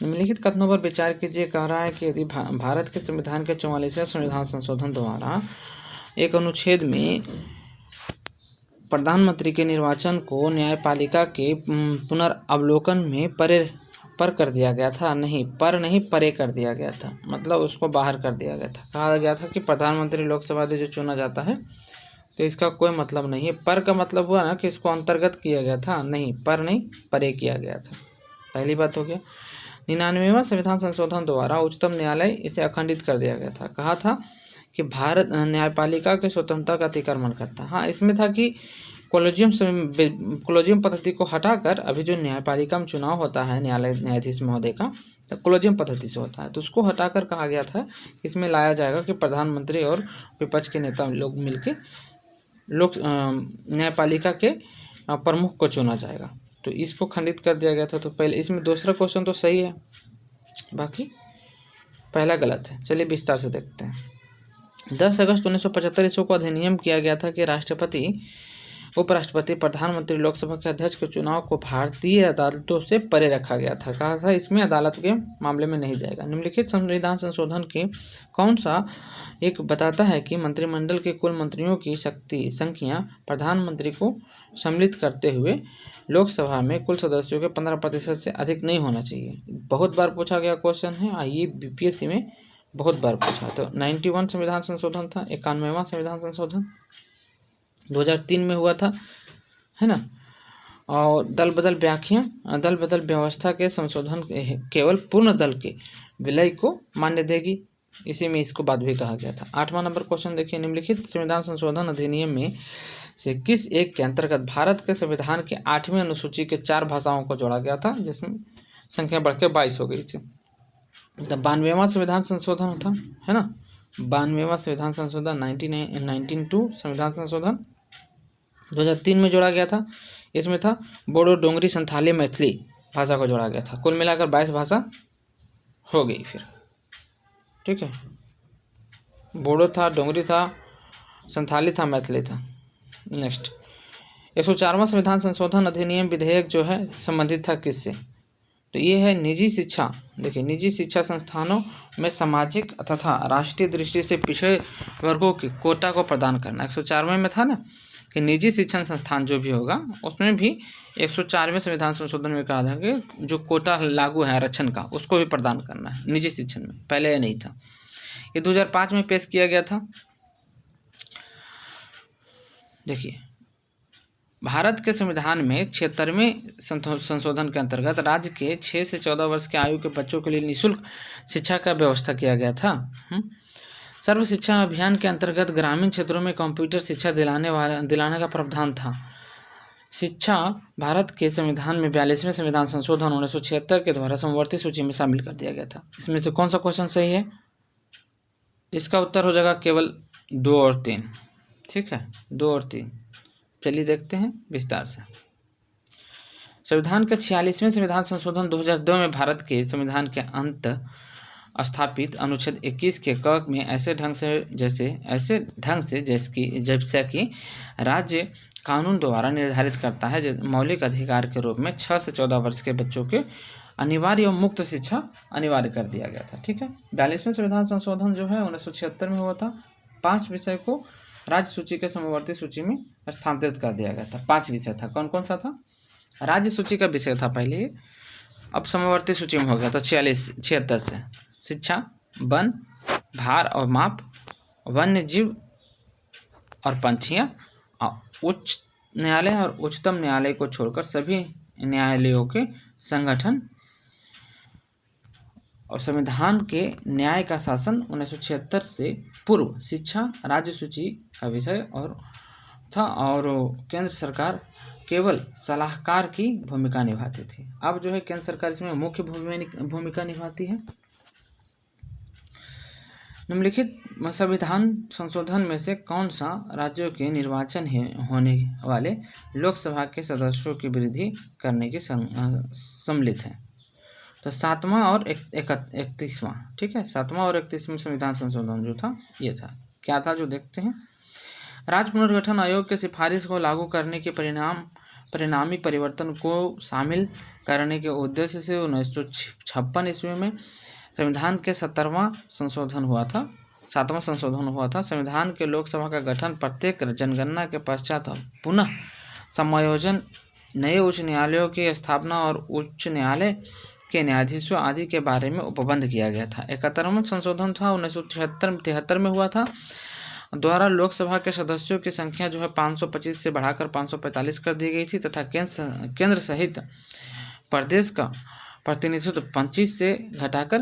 निम्नलिखित कथनों पर विचार कीजिए। कह रहा है कि यदि भारत के संविधान के 44वें संविधान संशोधन द्वारा एक अनुच्छेद में प्रधानमंत्री के निर्वाचन को न्यायपालिका के पुनर्वलोकन में पर कर दिया गया था, नहीं परे कर दिया गया था, मतलब उसको बाहर कर दिया गया था। कहा गया था कि प्रधानमंत्री लोकसभा से जो चुना जाता है तो इसका कोई मतलब नहीं है। पर का मतलब हुआ ना कि इसको अंतर्गत किया गया था, नहीं परे किया गया था। पहली बात हो गया। 99वां संविधान संशोधन द्वारा उच्चतम न्यायालय इसे अखंडित कर दिया गया था। कहा था कि भारत न्यायपालिका के स्वतंत्रता का अतिक्रमण करता। हाँ, इसमें था कि कोलेजियम पद्धति को हटाकर अभी जो न्यायपालिका में चुनाव होता है न्यायाधीश महोदय का, तो कोलेजियम पद्धति से होता है, तो उसको हटाकर कहा गया था कि इसमें लाया जाएगा कि प्रधानमंत्री और विपक्ष के नेता लोग मिलकर न्यायपालिका के प्रमुख को चुना जाएगा, तो इसको खंडित कर दिया गया था। तो पहले इसमें दूसरा क्वेश्चन तो सही है, बाकी पहला गलत है। चलिए विस्तार से देखते हैं। 10 अगस्त 1975 ईस्वी को अधिनियम किया गया था कि राष्ट्रपति, उपराष्ट्रपति, प्रधानमंत्री, लोकसभा के अध्यक्ष के चुनाव को भारतीय अदालतों से परे रखा गया था। कहा था इसमें अदालत के मामले में नहीं जाएगा। निम्नलिखित संविधान संशोधन के कौन सा एक बताता है कि मंत्रिमंडल के कुल मंत्रियों की संख्या प्रधानमंत्री को सम्मिलित करते हुए लोकसभा में कुल सदस्यों के 15% से अधिक नहीं होना चाहिए। बहुत बार पूछा गया क्वेश्चन है, आइए बीपीएससी में बहुत बार पूछा। तो 91 संविधान संशोधन था। 91वां संविधान संशोधन 2003 में हुआ था, है ना। और दल बदल व्यवस्था के संशोधन केवल पूर्ण दल के विलय को मान्य देगी, इसी में इसको बाद भी कहा गया था। 8वां नंबर क्वेश्चन देखिए। निम्नलिखित संविधान संशोधन अधिनियम में से किस एक के अंतर्गत भारत के संविधान के 8वें अनुसूची के 4 भाषाओं को जोड़ा गया था, जिसमें संख्या बढ़ के 22 हो गई थी। 92वां संविधान संशोधन था, है ना। 92वां संविधान संशोधन 1992 संविधान संशोधन 2003 में जोड़ा गया था। इसमें था बोडो, डोंगरी, संथाली, मैथिली भाषा को जोड़ा गया था। कुल मिलाकर 22 भाषा हो गई फिर, ठीक है। बोडो था, डोंगरी था, संथाली था, मैथिली था। नेक्स्ट 104वां संविधान संशोधन अधिनियम विधेयक जो है संबंधित था किससे, तो ये है निजी शिक्षा। देखिए, निजी शिक्षा संस्थानों में सामाजिक तथा राष्ट्रीय दृष्टि से पिछड़े वर्गों की कोटा को प्रदान करना। 104वें में था ना कि निजी शिक्षण संस्थान जो भी होगा उसमें भी 104वें संविधान संशोधन में कहा था कि जो कोटा लागू है आरक्षण का, उसको भी प्रदान करना है निजी शिक्षण में, पहले ये नहीं था। ये 2005 में पेश किया गया था। देखिए, भारत के संविधान में 76वें संशोधन के अंतर्गत राज्य के 6 से 14 वर्ष की आयु के बच्चों के लिए निःशुल्क शिक्षा का व्यवस्था किया गया था। सर्व शिक्षा अभियान के अंतर्गत ग्रामीण क्षेत्रों में कंप्यूटर शिक्षा दिलाने का प्रावधान था। शिक्षा भारत के संविधान में 42वें संविधान संशोधन 1976 के द्वारा समवर्ती सूची में शामिल कर दिया गया था। इसमें से कौन सा क्वेश्चन सही है? इसका उत्तर हो जाएगा केवल 2 और 3, ठीक है, 2 और 3। चलिए देखते हैं विस्तार से। संविधान के 46वें संविधान संशोधन 2002 में भारत के संविधान के अंत स्थापित अनुच्छेद 21 के क में ऐसे ढंग से जैसे कि राज्य कानून द्वारा निर्धारित करता है मौलिक अधिकार के रूप में 6 से 14 वर्ष के बच्चों के अनिवार्य और मुक्त शिक्षा अनिवार्य कर दिया गया था, ठीक है। 42वें संविधान संशोधन जो है 1976 में हुआ था। 5 विषय को राज्य सूची के समवर्ती सूची में स्थानांतरित कर दिया गया था। 5 विषय था, कौन कौन सा था? राज्य सूची का विषय था पहले, अब समवर्ती सूची में हो गया था 76 से। शिक्षा, वन, भार और माप, वन्य जीव और पंछियाँ, उच्च न्यायालय और उच्चतम न्यायालय को छोड़कर सभी न्यायालयों के संगठन और संविधान के न्याय का शासन 1976 से पूर्व शिक्षा राज्य सूची का विषय और था, और केंद्र सरकार केवल सलाहकार की भूमिका निभाती थी। अब जो है केंद्र सरकार इसमें मुख्य भूमिका निभाती है। निम्नलिखित संविधान संशोधन में से कौन सा राज्यों के निर्वाचन होने वाले लोकसभा के सदस्यों की वृद्धि करने की सम्मिलित है? तो 7वां और 31वां, ठीक है, 7वां और 31वां संविधान संशोधन जो था ये था। क्या था जो देखते हैं। राज्य पुनर्गठन आयोग के सिफारिश को लागू करने के परिणामी परिवर्तन को शामिल करने के उद्देश्य से 1956 ईस्वी में संविधान के 7वां संशोधन हुआ था। संविधान के लोकसभा का गठन प्रत्येक जनगणना के पश्चात पुनः समायोजन, नए उच्च न्यायालयों की स्थापना और उच्च न्यायालय के न्यायाधीशों आदि के बारे में उपबंध किया गया था। 71वां संशोधन था 1973 में हुआ था, द्वारा लोकसभा के सदस्यों की संख्या जो है 525 से बढ़ाकर 545 कर दी गई थी तथा केंद्र सहित प्रदेश का प्रतिनिधित्व 25 से घटाकर